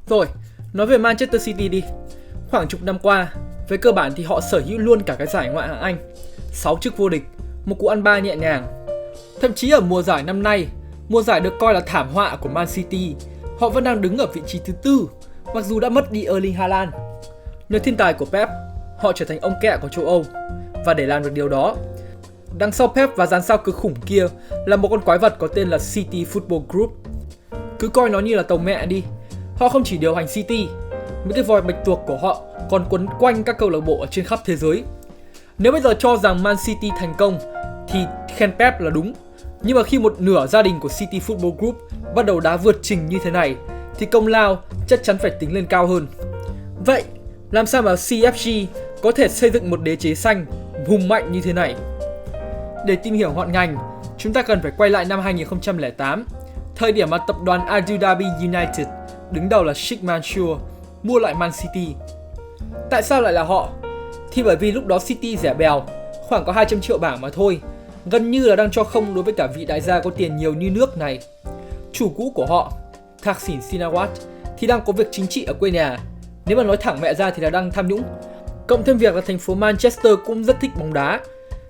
Rồi, nói về Manchester City đi. Khoảng chục năm qua, về cơ bản thì họ sở hữu luôn cả cái giải Ngoại hạng Anh, 6 chức vô địch, một cú ăn ba nhẹ nhàng. Thậm chí ở mùa giải năm nay, mùa giải được coi là thảm họa của Man City, họ vẫn đang đứng ở vị trí thứ 4, mặc dù đã mất đi Erling Haaland. Nhờ thiên tài của Pep, họ trở thành ông kẹ của châu Âu. Và để làm được điều đó, đằng sau Pep và dàn sao cực khủng kia là một con quái vật có tên là City Football Group. Cứ coi nó như là tàu mẹ đi. Họ không chỉ điều hành City, mấy cái vòi bạch tuộc của họ còn quấn quanh các câu lạc bộ ở trên khắp thế giới. Nếu bây giờ cho rằng Man City thành công thì khen Pep là đúng. Nhưng mà khi một nửa gia đình của City Football Group bắt đầu đá vượt trình như thế này thì công lao chắc chắn phải tính lên cao hơn. Vậy, làm sao mà CFG có thể xây dựng một đế chế xanh hùng mạnh như thế này? Để tìm hiểu ngọn ngành, chúng ta cần phải quay lại năm 2008, thời điểm mà tập đoàn Abu Dhabi United, đứng đầu là Sheikh Mansour, mua lại Man City. Tại sao lại là họ? Thì bởi vì lúc đó City rẻ bèo, khoảng có 200 triệu bảng mà thôi, gần như là đang cho không đối với cả vị đại gia có tiền nhiều như nước này. Chủ cũ của họ, Thaksin Shinawatra, thì đang có việc chính trị ở quê nhà. Nếu mà nói thẳng mẹ ra thì là đang tham nhũng. Cộng thêm việc là thành phố Manchester cũng rất thích bóng đá.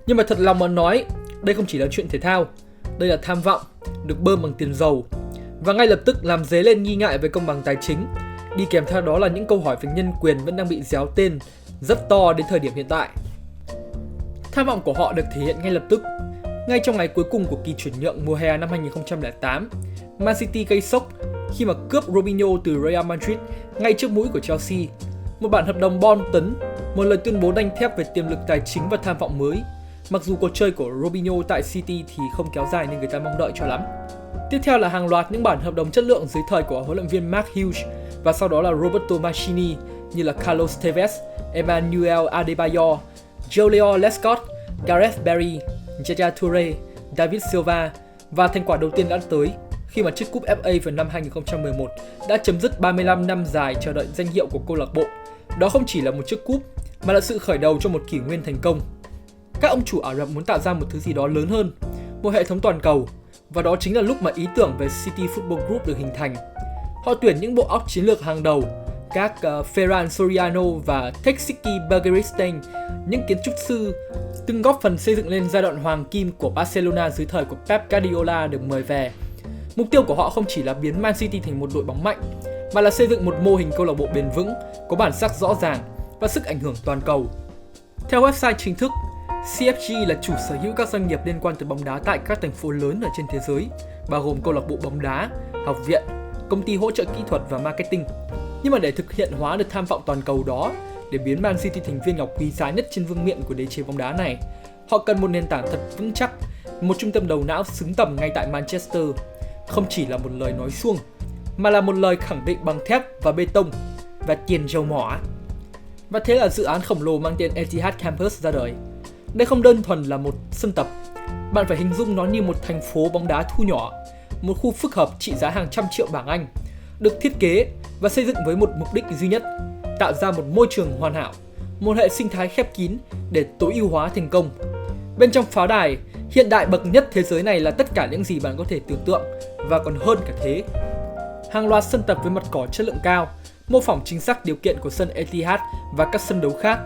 Nhưng mà thật lòng mà nói, đây không chỉ là chuyện thể thao, đây là tham vọng, được bơm bằng tiền dầu. Và ngay lập tức làm dấy lên nghi ngại về công bằng tài chính. Đi kèm theo đó là những câu hỏi về nhân quyền vẫn đang bị déo tên rất to đến thời điểm hiện tại. Tham vọng của họ được thể hiện ngay lập tức. Ngay trong ngày cuối cùng của kỳ chuyển nhượng mùa hè năm 2008, Man City gây sốc khi mà cướp Robinho từ Real Madrid ngay trước mũi của Chelsea. Một bản hợp đồng bom tấn, một lời tuyên bố đanh thép về tiềm lực tài chính và tham vọng mới. Mặc dù cuộc chơi của Robinho tại City thì không kéo dài như người ta mong đợi cho lắm. Tiếp theo là hàng loạt những bản hợp đồng chất lượng dưới thời của huấn luyện viên Mark Hughes và sau đó là Roberto Mancini như là Carlos Tevez, Emmanuel Adebayor, Julio Lescott, Gareth Bale, Yaya Toure, David Silva, và thành quả đầu tiên đã tới khi mà chiếc cúp FA vào năm 2011 đã chấm dứt 35 năm dài chờ đợi danh hiệu của câu lạc bộ. Đó không chỉ là một chiếc cúp mà là sự khởi đầu cho một kỷ nguyên thành công. Các ông chủ Ả Rập muốn tạo ra một thứ gì đó lớn hơn, một hệ thống toàn cầu, và đó chính là lúc mà ý tưởng về City Football Group được hình thành. Họ tuyển những bộ óc chiến lược hàng đầu, các Ferran Soriano và Txiki Begiristain, những kiến trúc sư từng góp phần xây dựng lên giai đoạn hoàng kim của Barcelona dưới thời của Pep Guardiola được mời về. Mục tiêu của họ không chỉ là biến Man City thành một đội bóng mạnh, mà là xây dựng một mô hình câu lạc bộ bền vững, có bản sắc rõ ràng và sức ảnh hưởng toàn cầu. Theo website chính thức, CFG là chủ sở hữu các doanh nghiệp liên quan tới bóng đá tại các thành phố lớn ở trên thế giới, bao gồm câu lạc bộ bóng đá, học viện, công ty hỗ trợ kỹ thuật và marketing. Nhưng mà để thực hiện hóa được tham vọng toàn cầu đó, để biến Man City thành viên ngọc quý giá nhất trên vương miện của đế chế bóng đá này, họ cần một nền tảng thật vững chắc, một trung tâm đầu não xứng tầm ngay tại Manchester. Không chỉ là một lời nói suông, mà là một lời khẳng định bằng thép và bê tông và tiền dầu mỏ. Và thế là dự án khổng lồ mang tên Etihad Campus ra đời. Đây không đơn thuần là một sân tập, bạn phải hình dung nó như một thành phố bóng đá thu nhỏ, một khu phức hợp trị giá hàng trăm triệu bảng Anh, được thiết kế và xây dựng với một mục đích duy nhất, tạo ra một môi trường hoàn hảo, một hệ sinh thái khép kín để tối ưu hóa thành công. Bên trong pháo đài hiện đại bậc nhất thế giới này là tất cả những gì bạn có thể tưởng tượng và còn hơn cả thế. Hàng loạt sân tập với mặt cỏ chất lượng cao, mô phỏng chính xác điều kiện của sân Etihad và các sân đấu khác.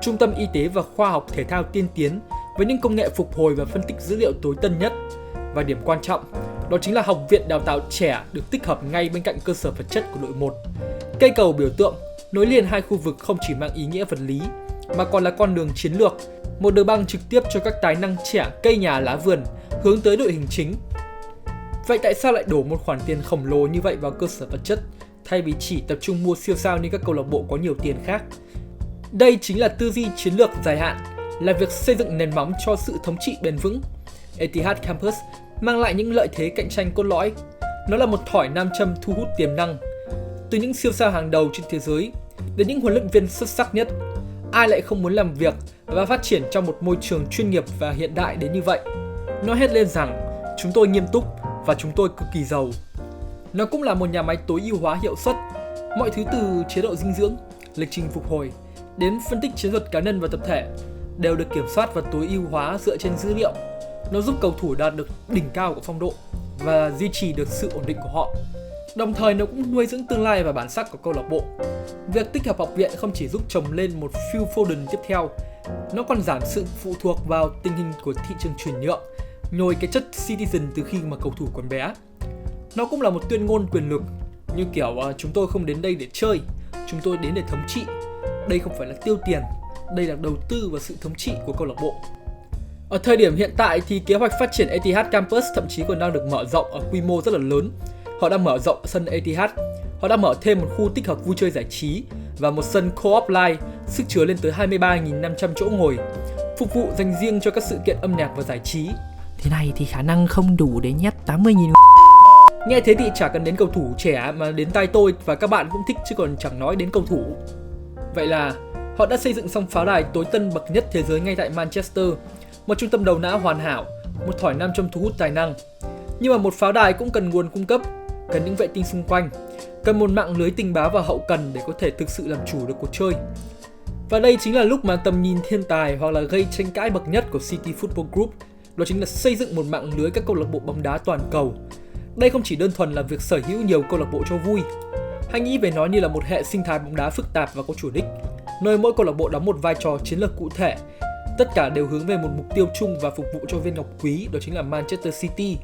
Trung tâm y tế và khoa học thể thao tiên tiến với những công nghệ phục hồi và phân tích dữ liệu tối tân nhất. Và điểm quan trọng, đó chính là học viện đào tạo trẻ được tích hợp ngay bên cạnh cơ sở vật chất của đội 1. Cây cầu biểu tượng nối liền hai khu vực không chỉ mang ý nghĩa vật lý, mà còn là con đường chiến lược, một đường băng trực tiếp cho các tài năng trẻ cây nhà lá vườn hướng tới đội hình chính. Vậy tại sao lại đổ một khoản tiền khổng lồ như vậy vào cơ sở vật chất, thay vì chỉ tập trung mua siêu sao như các câu lạc bộ có nhiều tiền khác? Đây chính là tư duy chiến lược dài hạn, là việc xây dựng nền móng cho sự thống trị bền vững. Etihad Campus mang lại những lợi thế cạnh tranh cốt lõi. Nó là một thỏi nam châm thu hút tiềm năng. Từ những siêu sao hàng đầu trên thế giới đến những huấn luyện viên xuất sắc nhất, ai lại không muốn làm việc và phát triển trong một môi trường chuyên nghiệp và hiện đại đến như vậy? Nói hết lên rằng chúng tôi nghiêm túc và chúng tôi cực kỳ giàu. Nó cũng là một nhà máy tối ưu hóa hiệu suất. Mọi thứ từ chế độ dinh dưỡng, lịch trình phục hồi đến phân tích chiến thuật cá nhân và tập thể đều được kiểm soát và tối ưu hóa dựa trên dữ liệu. Nó giúp cầu thủ đạt được đỉnh cao của phong độ và duy trì được sự ổn định của họ. Đồng thời nó cũng nuôi dưỡng tương lai và bản sắc của câu lạc bộ. Việc tích hợp học viện không chỉ giúp trồng lên một Phil Foden tiếp theo, nó còn giảm sự phụ thuộc vào tình hình của thị trường chuyển nhượng, nhồi cái chất citizen từ khi mà cầu thủ còn bé. Nó cũng là một tuyên ngôn quyền lực, như kiểu chúng tôi không đến đây để chơi, chúng tôi đến để thống trị. Đây không phải là tiêu tiền, đây là đầu tư vào sự thống trị của câu lạc bộ. Ở thời điểm hiện tại thì kế hoạch phát triển Etihad Campus thậm chí còn đang được mở rộng ở quy mô rất là lớn. Họ đang mở rộng sân Etihad, họ đang mở thêm một khu tích hợp vui chơi giải trí và một sân Co-op Live sức chứa lên tới 23.500 chỗ ngồi, phục vụ dành riêng cho các sự kiện âm nhạc và giải trí. Thế này thì khả năng không đủ để nhét 80.000. Nghe thế thì chả cần đến cầu thủ trẻ mà đến tai tôi và các bạn cũng thích chứ còn chẳng nói đến cầu thủ. Vậy là họ đã xây dựng xong pháo đài tối tân bậc nhất thế giới ngay tại Manchester, một trung tâm đầu não hoàn hảo, một thỏi nam châm thu hút tài năng. Nhưng mà một pháo đài cũng cần nguồn cung cấp, cần những vệ tinh xung quanh, cần một mạng lưới tình báo và hậu cần để có thể thực sự làm chủ được cuộc chơi. Và đây chính là lúc mà tầm nhìn thiên tài hoặc là gây tranh cãi bậc nhất của City Football Group, đó chính là xây dựng một mạng lưới các câu lạc bộ bóng đá toàn cầu. Đây không chỉ đơn thuần là việc sở hữu nhiều câu lạc bộ cho vui. Hãy nghĩ về nó như là một hệ sinh thái bóng đá phức tạp và có chủ đích, nơi mỗi câu lạc bộ đóng một vai trò chiến lược cụ thể. Tất cả đều hướng về một mục tiêu chung và phục vụ cho viên ngọc quý, đó chính là Manchester City.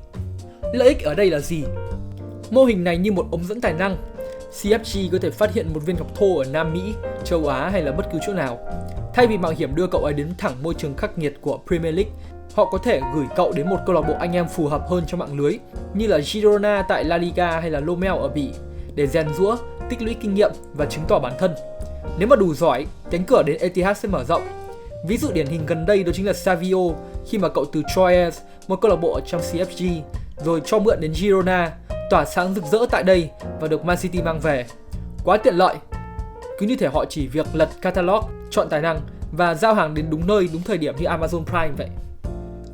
Lợi ích ở đây là gì? Mô hình này như một ống dẫn tài năng. CFG có thể phát hiện một viên ngọc thô ở Nam Mỹ, châu Á hay là bất cứ chỗ nào. Thay vì mạo hiểm đưa cậu ấy đến thẳng môi trường khắc nghiệt của Premier League, họ có thể gửi cậu đến một câu lạc bộ anh em phù hợp hơn cho mạng lưới, như là Girona tại La Liga hay là Lommel ở Bỉ, để rèn giũa, tích lũy kinh nghiệm và chứng tỏ bản thân. Nếu mà đủ giỏi, cánh cửa đến Etihad sẽ mở rộng. Ví dụ điển hình gần đây đó chính là Savio, khi mà cậu từ Troyes, một câu lạc bộ ở trong CFG, rồi cho mượn đến Girona, tỏa sáng rực rỡ tại đây và được Man City mang về. Quá tiện lợi. Cứ như thể họ chỉ việc lật catalog, chọn tài năng và giao hàng đến đúng nơi, đúng thời điểm như Amazon Prime vậy.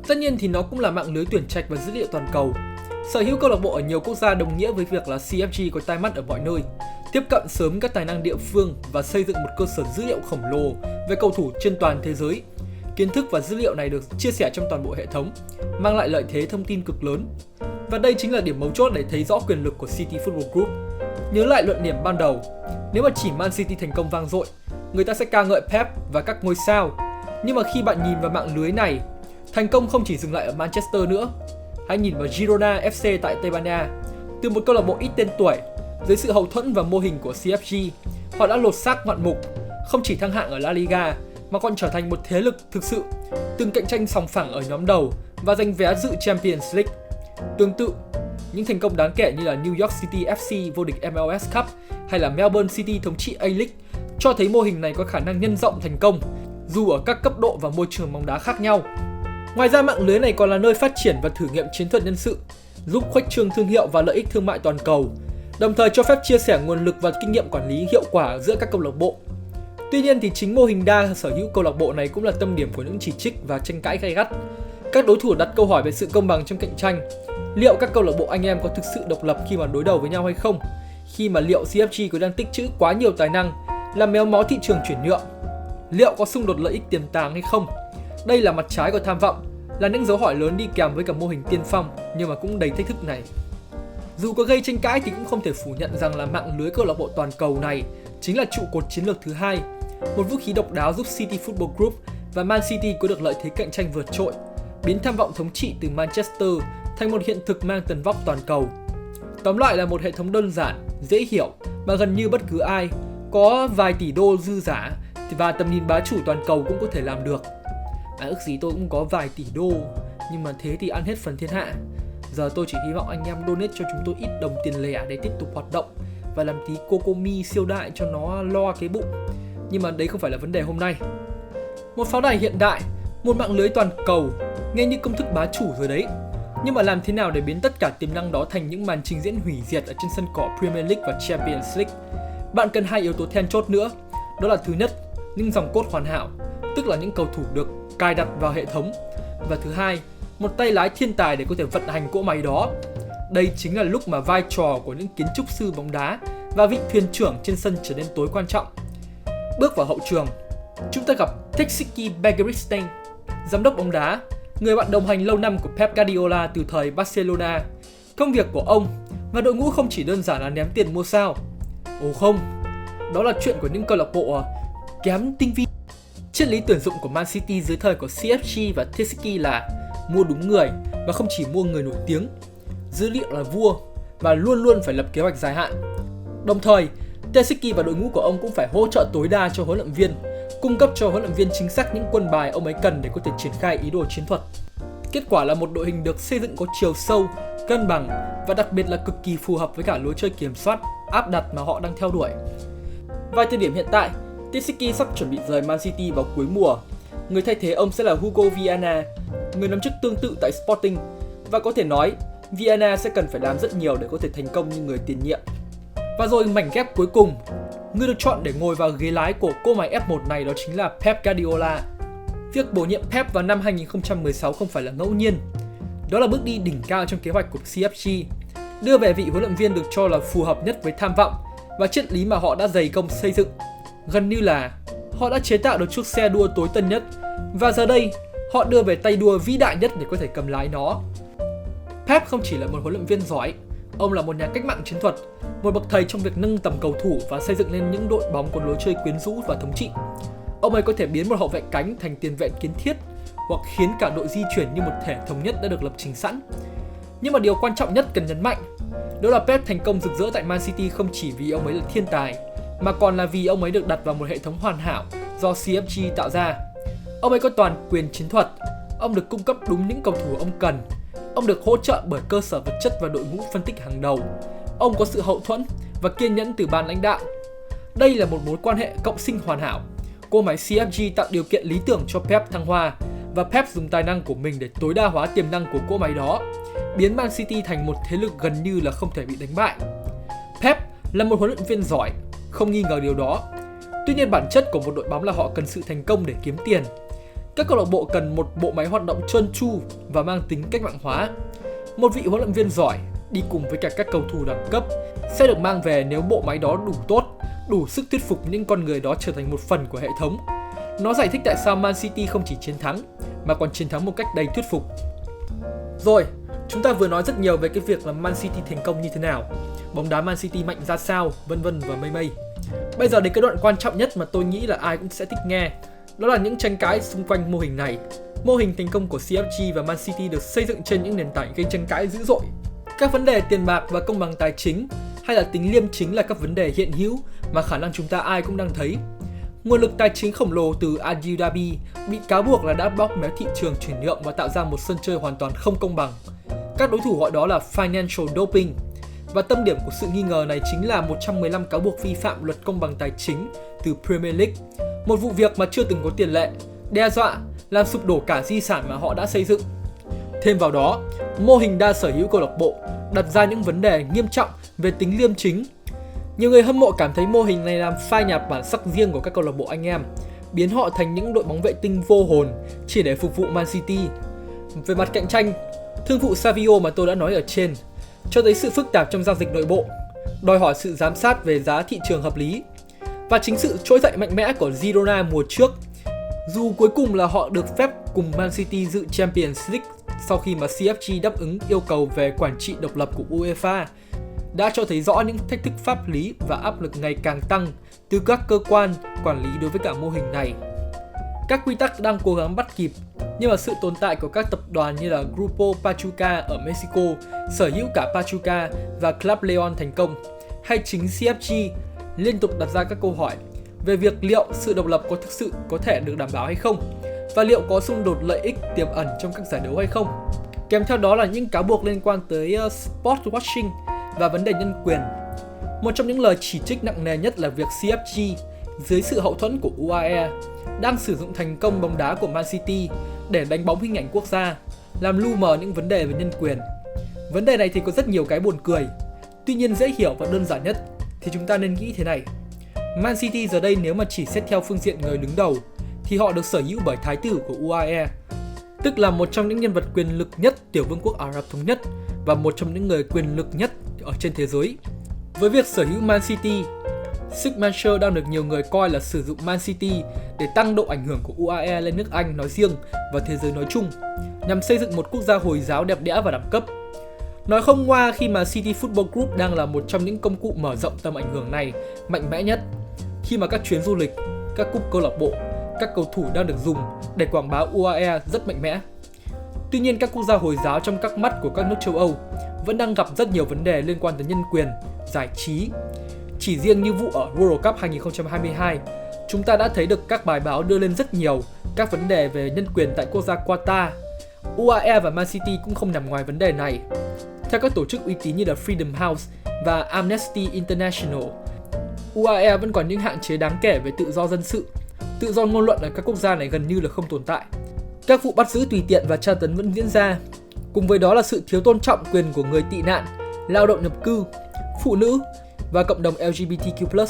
Tất nhiên thì nó cũng là mạng lưới tuyển trạch và dữ liệu toàn cầu. Sở hữu câu lạc bộ ở nhiều quốc gia đồng nghĩa với việc là CFG có tai mắt ở mọi nơi, tiếp cận sớm các tài năng địa phương và xây dựng một cơ sở dữ liệu khổng lồ về cầu thủ trên toàn thế giới. Kiến thức và dữ liệu này được chia sẻ trong toàn bộ hệ thống, mang lại lợi thế thông tin cực lớn. Và đây chính là điểm mấu chốt để thấy rõ quyền lực của City Football Group. Nhớ lại luận điểm ban đầu, nếu mà chỉ Man City thành công vang dội, người ta sẽ ca ngợi Pep và các ngôi sao. Nhưng mà khi bạn nhìn vào mạng lưới này, thành công không chỉ dừng lại ở Manchester nữa. Hãy nhìn vào Girona FC tại Tây Ban Nha. Từ một câu lạc bộ ít tên tuổi, dưới sự hậu thuẫn và mô hình của CFG, họ đã lột xác ngoạn mục, không chỉ thăng hạng ở La Liga mà còn trở thành một thế lực thực sự, từng cạnh tranh sòng phẳng ở nhóm đầu và giành vé dự Champions League. Tương tự, những thành công đáng kể như là New York City FC vô địch MLS Cup hay là Melbourne City thống trị A-League cho thấy mô hình này có khả năng nhân rộng thành công, dù ở các cấp độ và môi trường bóng đá khác nhau. Ngoài ra, mạng lưới này còn là nơi phát triển và thử nghiệm chiến thuật nhân sự, giúp khuếch trương thương hiệu và lợi ích thương mại toàn cầu, đồng thời cho phép chia sẻ nguồn lực và kinh nghiệm quản lý hiệu quả giữa các câu lạc bộ. Tuy nhiên thì chính mô hình đa sở hữu câu lạc bộ này cũng là tâm điểm của những chỉ trích và tranh cãi gay gắt. Các đối thủ đặt câu hỏi về sự công bằng trong cạnh tranh. Liệu các câu lạc bộ anh em có thực sự độc lập khi mà đối đầu với nhau hay không? Khi mà liệu CFG có đang tích trữ quá nhiều tài năng, làm méo mó thị trường chuyển nhượng? Liệu có xung đột lợi ích tiềm tàng hay không? Đây là mặt trái của tham vọng, là những dấu hỏi lớn đi kèm với cả mô hình tiên phong nhưng mà cũng đầy thách thức này. Dù có gây tranh cãi thì cũng không thể phủ nhận rằng là mạng lưới câu lạc bộ toàn cầu này chính là trụ cột chiến lược thứ hai, một vũ khí độc đáo giúp City Football Group và Man City có được lợi thế cạnh tranh vượt trội, biến tham vọng thống trị từ Manchester thành một hiện thực mang tầm vóc toàn cầu. Tóm lại là một hệ thống đơn giản, dễ hiểu mà gần như bất cứ ai có vài tỷ đô dư giả và tầm nhìn bá chủ toàn cầu cũng có thể làm được. Ước gì tôi cũng có vài tỷ đô, nhưng mà thế thì ăn hết phần thiên hạ. Giờ tôi chỉ hy vọng anh em donate cho chúng tôi ít đồng tiền lẻ để tiếp tục hoạt động và làm tí Cocomi siêu đại cho nó lo cái bụng. Nhưng mà đấy không phải là vấn đề hôm nay. Một pháo đài hiện đại, một mạng lưới toàn cầu, nghe như công thức bá chủ rồi đấy. Nhưng mà làm thế nào để biến tất cả tiềm năng đó thành những màn trình diễn hủy diệt ở trên sân cỏ Premier League và Champions League? Bạn cần hai yếu tố then chốt nữa. Đó là thứ nhất, những dòng cốt hoàn hảo, tức là những cầu thủ được cài đặt vào hệ thống. Và thứ hai, một tay lái thiên tài để có thể vận hành cỗ máy đó. Đây chính là lúc mà vai trò của những kiến trúc sư bóng đá và vị thuyền trưởng trên sân trở nên tối quan trọng. Bước vào hậu trường, chúng ta gặp Txiki Begiristain, giám đốc bóng đá, người bạn đồng hành lâu năm của Pep Guardiola từ thời Barcelona. Công việc của ông Và đội ngũ không chỉ đơn giản là ném tiền mua sao. Ồ không, đó là chuyện của những câu lạc bộ kém tinh vi. Triết lý tuyển dụng của Man City dưới thời của CFG và Txiki là mua đúng người và không chỉ mua người nổi tiếng. Dữ liệu là vua và luôn luôn phải lập kế hoạch dài hạn. Đồng thời, Txiki và đội ngũ của ông cũng phải hỗ trợ tối đa cho huấn luyện viên, cung cấp cho huấn luyện viên chính xác những quân bài ông ấy cần để có thể triển khai ý đồ chiến thuật. Kết quả là một đội hình được xây dựng có chiều sâu, cân bằng và đặc biệt là cực kỳ phù hợp với cả lối chơi kiểm soát, áp đặt mà họ đang theo đuổi. Vào thời điểm hiện tại, Txiki sắp chuẩn bị rời Man City vào cuối mùa. Người thay thế ông sẽ là Hugo Viana, người nắm chức tương tự tại Sporting, và có thể nói Viana sẽ cần phải làm rất nhiều để có thể thành công như người tiền nhiệm. Và rồi mảnh ghép cuối cùng, người được chọn để ngồi vào ghế lái của cỗ máy F1 này đó chính là Pep Guardiola. Việc bổ nhiệm Pep vào năm 2016 không phải là ngẫu nhiên. Đó là bước đi đỉnh cao trong kế hoạch của CFG, đưa về vị huấn luyện viên được cho là phù hợp nhất với tham vọng và triết lý mà họ đã dày công xây dựng. Gần như là họ đã chế tạo được chiếc xe đua tối tân nhất và giờ đây họ đưa về tay đua vĩ đại nhất để có thể cầm lái nó. Pep không chỉ là một huấn luyện viên giỏi, ông là một nhà cách mạng chiến thuật, một bậc thầy trong việc nâng tầm cầu thủ và xây dựng lên những đội bóng có lối chơi quyến rũ và thống trị. Ông ấy có thể biến một hậu vệ cánh thành tiền vệ kiến thiết hoặc khiến cả đội di chuyển như một thể thống nhất đã được lập trình sẵn. Nhưng mà điều quan trọng nhất cần nhấn mạnh, đó là Pep thành công rực rỡ tại Man City không chỉ vì ông ấy là thiên tài, mà còn là vì ông ấy được đặt vào một hệ thống hoàn hảo do CFG tạo ra. Ông ấy có toàn quyền chiến thuật, ông được cung cấp đúng những cầu thủ ông cần, ông được hỗ trợ bởi cơ sở vật chất và đội ngũ phân tích hàng đầu, ông có sự hậu thuẫn và kiên nhẫn từ ban lãnh đạo. Đây là một mối quan hệ cộng sinh hoàn hảo. Cỗ máy CFG tạo điều kiện lý tưởng cho Pep thăng hoa và Pep dùng tài năng của mình để tối đa hóa tiềm năng của cỗ máy đó, biến Man City thành một thế lực gần như là không thể bị đánh bại. Pep là một huấn luyện viên giỏi, không nghi ngờ điều đó. Tuy nhiên bản chất của một đội bóng là họ cần sự thành công để kiếm tiền. Các câu lạc bộ cần một bộ máy hoạt động trơn tru và mang tính cách mạng hóa. Một vị huấn luyện viên giỏi đi cùng với cả các cầu thủ đẳng cấp sẽ được mang về nếu bộ máy đó đủ tốt, đủ sức thuyết phục những con người đó trở thành một phần của hệ thống. Nó giải thích tại sao Man City không chỉ chiến thắng mà còn chiến thắng một cách đầy thuyết phục. Rồi, chúng ta vừa nói rất nhiều về cái việc là Man City thành công như thế nào, bóng đá Man City mạnh ra sao, vân vân và mây mây. Bây giờ đến cái đoạn quan trọng nhất mà tôi nghĩ là ai cũng sẽ thích nghe, đó là những tranh cãi xung quanh mô hình này. Mô hình thành công của CFG và Man City được xây dựng trên những nền tảng gây tranh cãi dữ dội. Các vấn đề tiền bạc và công bằng tài chính hay là tính liêm chính là các vấn đề hiện hữu mà khả năng chúng ta ai cũng đang thấy. Nguồn lực tài chính khổng lồ từ Abu Dhabi bị cáo buộc là đã bóp méo thị trường chuyển nhượng và tạo ra một sân chơi hoàn toàn không công bằng. Các đối thủ gọi đó là financial doping. Và tâm điểm của sự nghi ngờ này chính là 115 cáo buộc vi phạm luật công bằng tài chính từ Premier League, một vụ việc mà chưa từng có tiền lệ, đe dọa làm sụp đổ cả di sản mà họ đã xây dựng. Thêm vào đó, mô hình đa sở hữu câu lạc bộ đặt ra những vấn đề nghiêm trọng về tính liêm chính. Nhiều người hâm mộ cảm thấy mô hình này làm phai nhạt bản sắc riêng của các câu lạc bộ anh em, biến họ thành những đội bóng vệ tinh vô hồn chỉ để phục vụ Man City. Về mặt cạnh tranh, thương vụ Savio mà tôi đã nói ở trên cho thấy sự phức tạp trong giao dịch nội bộ, đòi hỏi sự giám sát về giá thị trường hợp lý. Và chính sự trỗi dậy mạnh mẽ của Girona mùa trước, dù cuối cùng là họ được phép cùng Man City dự Champions League sau khi mà CFG đáp ứng yêu cầu về quản trị độc lập của UEFA, đã cho thấy rõ những thách thức pháp lý và áp lực ngày càng tăng từ các cơ quan quản lý đối với cả mô hình này. Các quy tắc đang cố gắng bắt kịp, nhưng mà sự tồn tại của các tập đoàn như là Grupo Pachuca ở Mexico sở hữu cả Pachuca và Club Leon thành công, hay chính CFG liên tục đặt ra các câu hỏi về việc liệu sự độc lập có thực sự có thể được đảm bảo hay không, và liệu có xung đột lợi ích tiềm ẩn trong các giải đấu hay không. Kèm theo đó là những cáo buộc liên quan tới sport washing và vấn đề nhân quyền. Một trong những lời chỉ trích nặng nề nhất là việc CFG dưới sự hậu thuẫn của UAE đang sử dụng thành công bóng đá của Man City để đánh bóng hình ảnh quốc gia, làm lu mờ những vấn đề về nhân quyền. Vấn đề này thì có rất nhiều cái buồn cười. Tuy nhiên dễ hiểu và đơn giản nhất thì chúng ta nên nghĩ thế này. Man City giờ đây nếu mà chỉ xét theo phương diện người đứng đầu thì họ được sở hữu bởi thái tử của UAE, tức là một trong những nhân vật quyền lực nhất tiểu vương quốc Ả Rập Thống Nhất và một trong những người quyền lực nhất ở trên thế giới. Với việc sở hữu Man City, Sigmansher đang được nhiều người coi là sử dụng Man City để tăng độ ảnh hưởng của UAE lên nước Anh nói riêng và thế giới nói chung, nhằm xây dựng một quốc gia Hồi giáo đẹp đẽ và đẳng cấp. Nói không ngoa khi mà City Football Group đang là một trong những công cụ mở rộng tầm ảnh hưởng này mạnh mẽ nhất. Khi mà các chuyến du lịch, các cúp câu lạc bộ, các cầu thủ đang được dùng để quảng bá UAE rất mạnh mẽ. Tuy nhiên, các quốc gia Hồi giáo trong các mắt của các nước châu Âu vẫn đang gặp rất nhiều vấn đề liên quan tới nhân quyền, giải trí. Chỉ riêng như vụ ở World Cup 2022, chúng ta đã thấy được các bài báo đưa lên rất nhiều các vấn đề về nhân quyền tại quốc gia Qatar. UAE và Man City cũng không nằm ngoài vấn đề này. Theo các tổ chức uy tín như là Freedom House và Amnesty International, UAE vẫn còn những hạn chế đáng kể về tự do dân sự. Tự do ngôn luận ở các quốc gia này gần như là không tồn tại. Các vụ bắt giữ tùy tiện và tra tấn vẫn diễn ra. Cùng với đó là sự thiếu tôn trọng quyền của người tị nạn, lao động nhập cư, phụ nữ và cộng đồng LGBTQ+.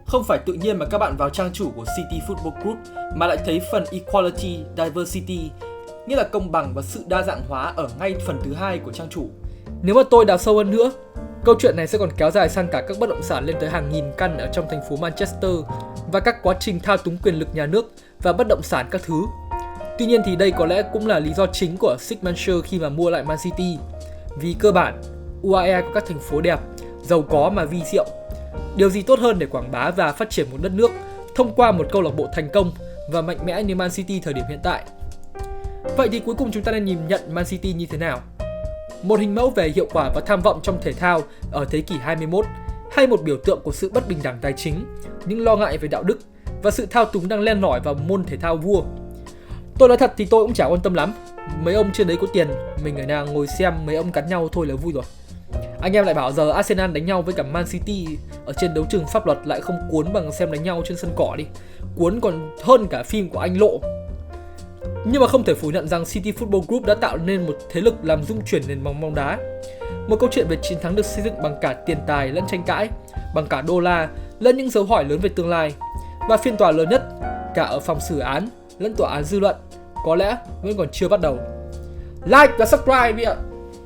Không phải tự nhiên mà các bạn vào trang chủ của City Football Group mà lại thấy phần Equality, Diversity, nghĩa là công bằng và sự đa dạng hóa ở ngay phần thứ 2 của trang chủ. Nếu mà tôi đào sâu hơn nữa, câu chuyện này sẽ còn kéo dài sang cả các bất động sản lên tới hàng nghìn căn ở trong thành phố Manchester và các quá trình thao túng quyền lực nhà nước và bất động sản các thứ. Tuy nhiên thì đây có lẽ cũng là lý do chính của Sigmansher khi mà mua lại Man City. Vì cơ bản, UAE có các thành phố đẹp, giàu có mà vi diệu. Điều gì tốt hơn để quảng bá và phát triển một đất nước thông qua một câu lạc bộ thành công và mạnh mẽ như Man City thời điểm hiện tại. Vậy thì cuối cùng chúng ta nên nhìn nhận Man City như thế nào? Một hình mẫu về hiệu quả và tham vọng trong thể thao ở thế kỷ 21 hay một biểu tượng của sự bất bình đẳng tài chính, những lo ngại về đạo đức và sự thao túng đang len lỏi vào môn thể thao vua? Tôi nói thật thì tôi cũng chả quan tâm lắm. Mấy ông trên đấy có tiền, mình ở nhà ngồi xem mấy ông cắn nhau thôi là vui rồi. Anh em lại bảo giờ Arsenal đánh nhau với cả Man City ở trên đấu trường pháp luật lại không cuốn bằng xem đánh nhau trên sân cỏ đi. Cuốn còn hơn cả phim của anh Lộ. Nhưng mà không thể phủ nhận rằng City Football Group đã tạo nên một thế lực làm rung chuyển nền bóng đá. Một câu chuyện về chiến thắng được xây dựng bằng cả tiền tài lẫn tranh cãi, bằng cả đô la lẫn những dấu hỏi lớn về tương lai. Và phiên tòa lớn nhất, cả ở phòng xử án lẫn tòa án dư luận, có lẽ vẫn còn chưa bắt đầu. Like và subscribe đi ạ!